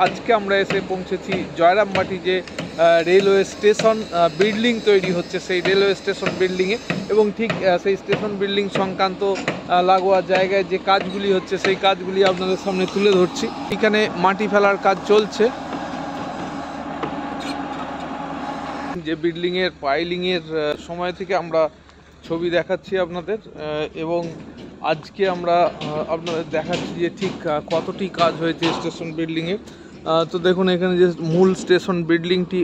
আজকে আমরা এসে পৌঁছেছি জয়রামবাটি যে রেলওয়ে স্টেশন বিল্ডিং তৈরি হচ্ছে সেই রেলওয়ে স্টেশন বিল্ডিংয়ে এবং ঠিক সেই স্টেশন বিল্ডিং সংক্রান্ত লাগোয়া জায়গায় যে কাজগুলি হচ্ছে সেই কাজগুলি আপনাদের সামনে তুলে ধরছি। এখানে মাটি ফেলার কাজ চলছে, যে বিল্ডিংয়ের পাইলিংয়ের সময় থেকে আমরা ছবি দেখাচ্ছি আপনাদের এবং আজকে আমরা আপনাদের দেখাচ্ছি যে ঠিক কতটি কাজ হয়েছে স্টেশন বিল্ডিংয়ে। তো দেখুন এখানে যে মূল স্টেশন বিল্ডিংটি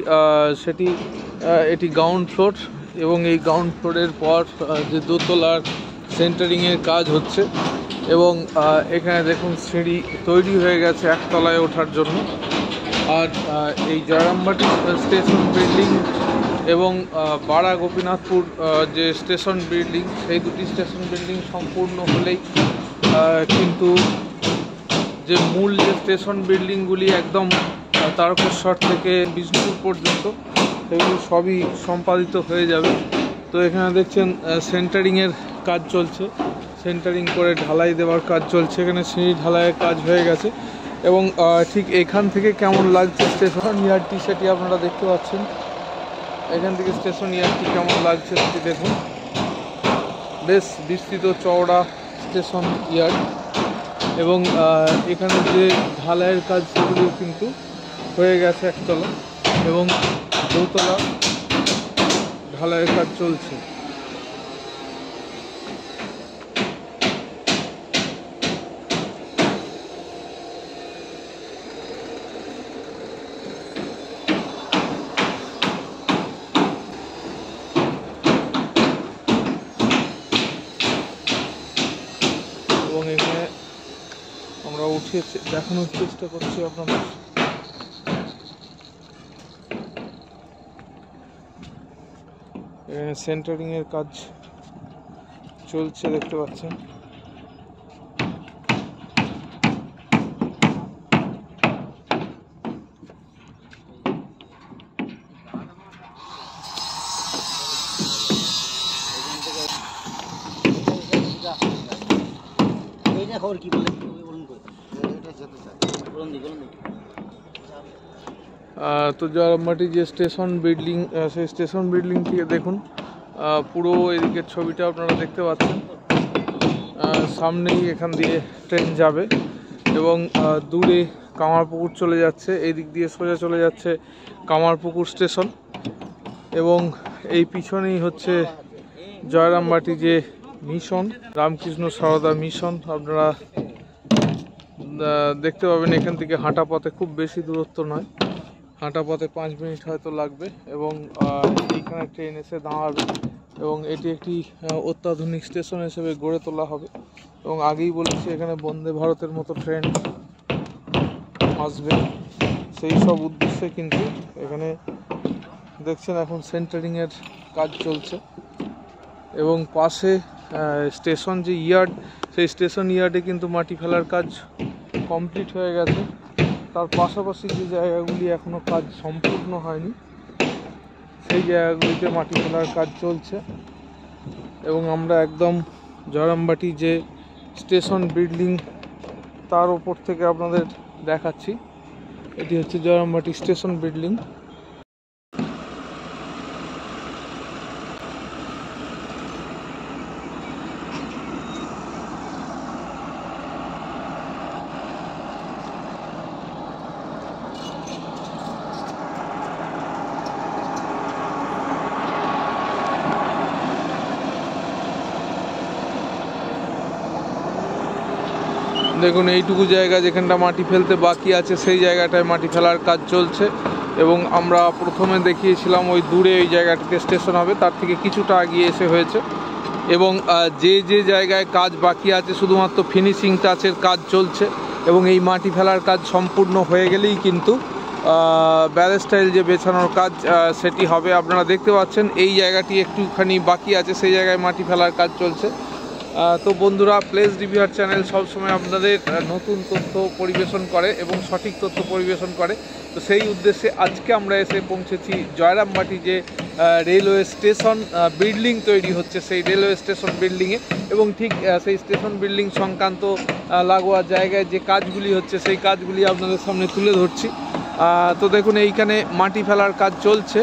সেটি এটি গ্রাউন্ড ফ্লোর এবং এই গ্রাউন্ড ফ্লোরের পর যে দোতলার সেন্টারিংয়ের কাজ হচ্ছে এবং এখানে দেখুন সিঁড়ি তৈরি হয়ে গেছে একতলায় ওঠার জন্য। আর এই জয়রামবাটি স্টেশন বিল্ডিং এবং বাড়া গোপীনাথপুর যে স্টেশন বিল্ডিং সেই দুটি স্টেশন বিল্ডিং সম্পূর্ণ হলেই কিন্তু যে মূল যে স্টেশন বিল্ডিংগুলি একদম তারকেশ্বর থেকে বিষ্ণুপুর পর্যন্ত সেগুলি সবই সম্পাদিত হয়ে যাবে। তো এখানে দেখছেন সেন্টারিংয়ের কাজ চলছে, সেন্টারিং করে ঢালাই দেওয়ার কাজ চলছে। এখানে সিঁড়ি ঢালাইয়ের কাজ হয়ে গেছে এবং ঠিক এখান থেকে কেমন লাগছে স্টেশন ইয়ার্ডটি সেটি আপনারা দেখতে পাচ্ছেন। এখান থেকে স্টেশন ইয়ার্ডটি কেমন লাগছে সেটি দেখুন, বেশ বিস্তৃত চওড়া স্টেশন ইয়ার্ড এবং এখানে যে ঢালাইয়ের কাজ সেগুলিও কিন্তু হয়ে গেছে একতলা এবং দোতলা ঢালাইয়ের কাজ চলছে। এবং এখানে আমরা উঠে দেখানোর চেষ্টা করছি আপনাদের। এখানে সেন্টারিং এর কাজ চলছে দেখতে পাচ্ছেন। তো জয়রামবাটি যে স্টেশন বিল্ডিং সেই স্টেশন বিল্ডিং থেকে দেখুন পুরো এদিকের ছবিটা আপনারা দেখতে পাচ্ছেন। সামনেই এখান দিয়ে ট্রেন যাবে এবং দূরে কামারপুকুর চলে যাচ্ছে, এই দিক দিয়ে সোজা চলে যাচ্ছে কামারপুকুর স্টেশন এবং এই পিছনেই হচ্ছে জয়রামবাটি যে মিশন রামকৃষ্ণ সারদা মিশন আপনারা দেখতে পাবেন। এখান থেকে হাঁটা পথে খুব বেশি দূরত্ব নয়, হাঁটা পথে 5 মিনিট হয়তো লাগবে এবং এইখানে ট্রেন এসে দাঁড়াবে এবং এটি একটি অত্যাধুনিক স্টেশন হিসেবে গড়ে তোলা হবে এবং আগেই বলেছি এখানে বন্দে ভারতের মতো ট্রেন আসবে। সেই সব উদ্দেশ্যে কিন্তু এখানে দেখছেন এখন সেন্টারিংয়ের কাজ চলছে এবং পাশে স্টেশন যে ইয়ার্ড সেই স্টেশন ইয়ার্ডে কিন্তু মাটি ফেলার কাজ কমপ্লিট হয়ে গেছে। তার পাশাপাশি যে জায়গাগুলি এখনও কাজ সম্পূর্ণ হয়নি সেই জায়গাগুলিতে মাটি ফেলার কাজ চলছে এবং আমরা একদম জয়রামবাটি যে স্টেশন বিল্ডিং তার ওপর থেকে আপনাদের দেখাচ্ছি। এটি হচ্ছে জয়রামবাটি স্টেশন বিল্ডিং। দেখুন এইটুকু জায়গা যেখানটা মাটি ফেলতে বাকি আছে সেই জায়গাটায় মাটি ফেলার কাজ চলছে এবং আমরা প্রথমে দেখিয়েছিলাম ওই দূরে ওই জায়গাটিতে স্টেশন হবে, তার থেকে কিছুটা এগিয়ে এসে হয়েছে এবং যে যে জায়গায় কাজ বাকি আছে শুধুমাত্র ফিনিশিং টাচের কাজ চলছে এবং এই মাটি ফেলার কাজ সম্পূর্ণ হয়ে গেলেই কিন্তু ব্যারেস্টাইল যে বেছানোর কাজ সেটি হবে। আপনারা দেখতে পাচ্ছেন এই জায়গাটি একটুখানি বাকি আছে, সেই জায়গায় মাটি ফেলার কাজ চলছে। তো বন্ধুরা, প্লেস রিভিউয়ার চ্যানেল সবসময় আপনাদের নতুন তথ্য পরিবেশন করে এবং সঠিক তথ্য পরিবেশন করে। তো সেই উদ্দেশ্যে আজকে আমরা এসে পৌঁছেছি জয়রামবাটি যে রেলওয়ে স্টেশন বিল্ডিং তৈরি হচ্ছে সেই রেলওয়ে স্টেশন বিল্ডিংয়ে, এবং ঠিক সেই স্টেশন বিল্ডিং সংক্রান্ত লাগোয়া জায়গায় যে কাজগুলি হচ্ছে সেই কাজগুলি আপনাদের সামনে তুলে ধরছি। তো দেখুন এইখানে মাটি ফেলার কাজ চলছে।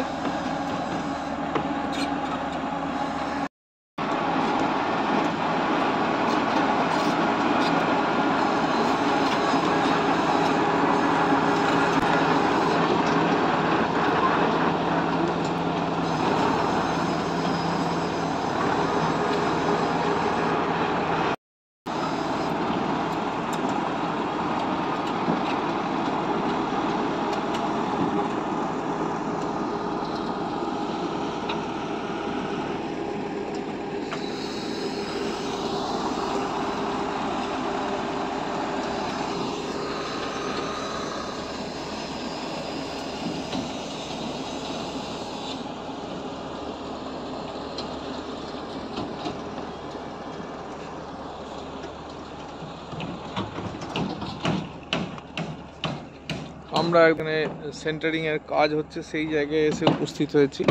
আমরা এখানে সেন্টারিংয়ের কাজ হচ্ছে সেই জায়গায় এসে উপস্থিত হয়েছি,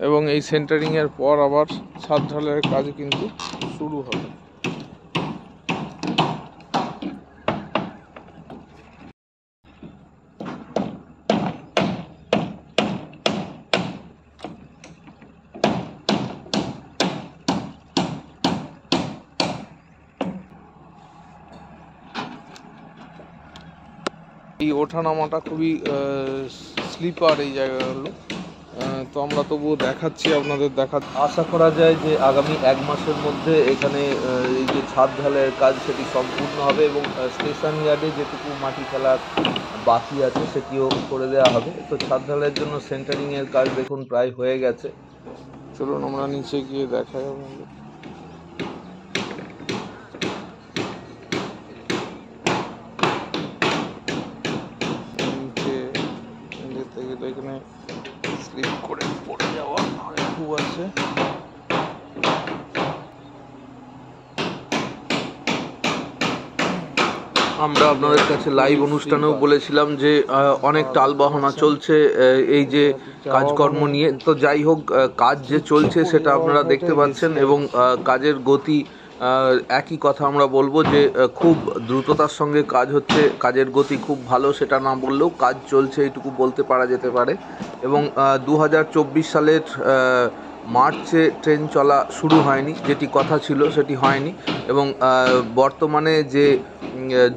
এবং এই সেন্টারিংয়ের পর আবার ছাদ ঢালাইয়ের কাজ কিন্তু শুরু হবে। এই ওঠানামাটা খুবই স্লিপার এই জায়গাগুলো, তো আমরা তবুও দেখাচ্ছি আপনাদের। আশা করা যায় যে আগামী 1 মাসের মধ্যে এখানে এই যে ছাদ ঢালাইয়ের কাজ সেটি সম্পূর্ণ হবে, এবং স্টেশন ইয়ার্ডে যেটুকু মাটি ফেলার বাকি আছে সেটিও করে দেওয়া হবে। তো ছাদ ঢালাইয়ের জন্য সেন্টারিংয়ের কাজ দেখুন প্রায় হয়ে গেছে। চলুন আমরা নিচে গিয়ে দেখাই আপনাদের। এখানে স্লিপ করে পড়ে যাওয়া খুব আছে। আমরা আপনাদের কাছে লাইভ অনুষ্ঠানেও বলেছিলাম যে অনেক টালবাহানা চলছে এই যে কাজকর্ম নিয়ে। তো যাই হোক, কাজ যে চলছে সেটা আপনারা দেখতে পাচ্ছেন, এবং কাজের গতি একই কথা আমরা বলবো যে খুব দ্রুততার সঙ্গে কাজ হচ্ছে। কাজের গতি খুব ভালো সেটা না বললেও কাজ চলছে এইটুকু বলতে পারা যেতে পারে। এবং 2024 সালের মার্চে ট্রেন চলা শুরু হয়নি, যেটি কথা ছিল সেটি হয়নি, এবং বর্তমানে যে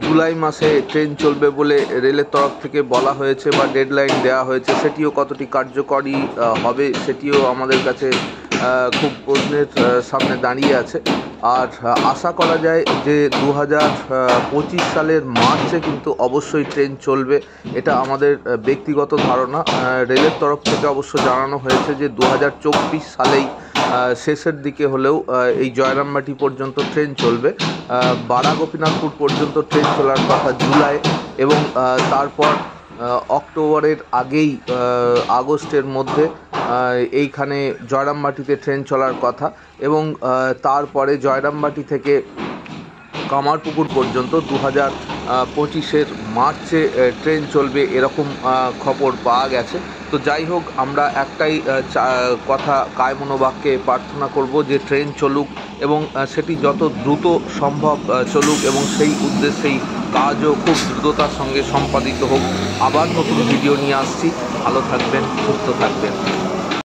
জুলাই মাসে ট্রেন চলবে বলে রেলের তরফ থেকে বলা হয়েছে বা ডেডলাইন দেওয়া হয়েছে, সেটিও কতটি কার্যকরী হবে সেটিও আমাদের কাছে খুব প্রশ্নের সামনে দাঁড়িয়ে আছে। আর আশা করা যায় যে 2025 সালের মার্চে কিন্তু অবশ্যই ট্রেন চলবে, এটা আমাদের ব্যক্তিগত ধারণা। রেলের তরফ থেকে অবশ্য জানানো হয়েছে যে 2024 সালেই শেষের দিকে হলেও এই জয়রামবাটি পর্যন্ত ট্রেন চলবে। বাড়া গোপীনাথপুর পর্যন্ত ট্রেন চলার কথা জুলাই, এবং তারপর অক্টোবরের আগেই আগস্টের মধ্যে এইখানে জয়রামবাটিতে ট্রেন চলার কথা, এবং তারপরে জয়রামবাটি থেকে কামারপুকুর পর্যন্ত 2025 মার্চে ট্রেন চলবে এরকম খবর পাওয়া গেছে। তো যাই হোক, আমরা একটাই কথা কায়মনোবাক্যে প্রার্থনা করব যে ট্রেন চলুক, এবং সেটি যত দ্রুত সম্ভব চলুক, এবং সেই উদ্দেশ্যেই কাজও খুব দ্রুততার সঙ্গে সম্পাদিত হোক। আবার নতুন ভিডিও নিয়ে আসছি। ভালো থাকবেন, সুস্থ থাকবেন।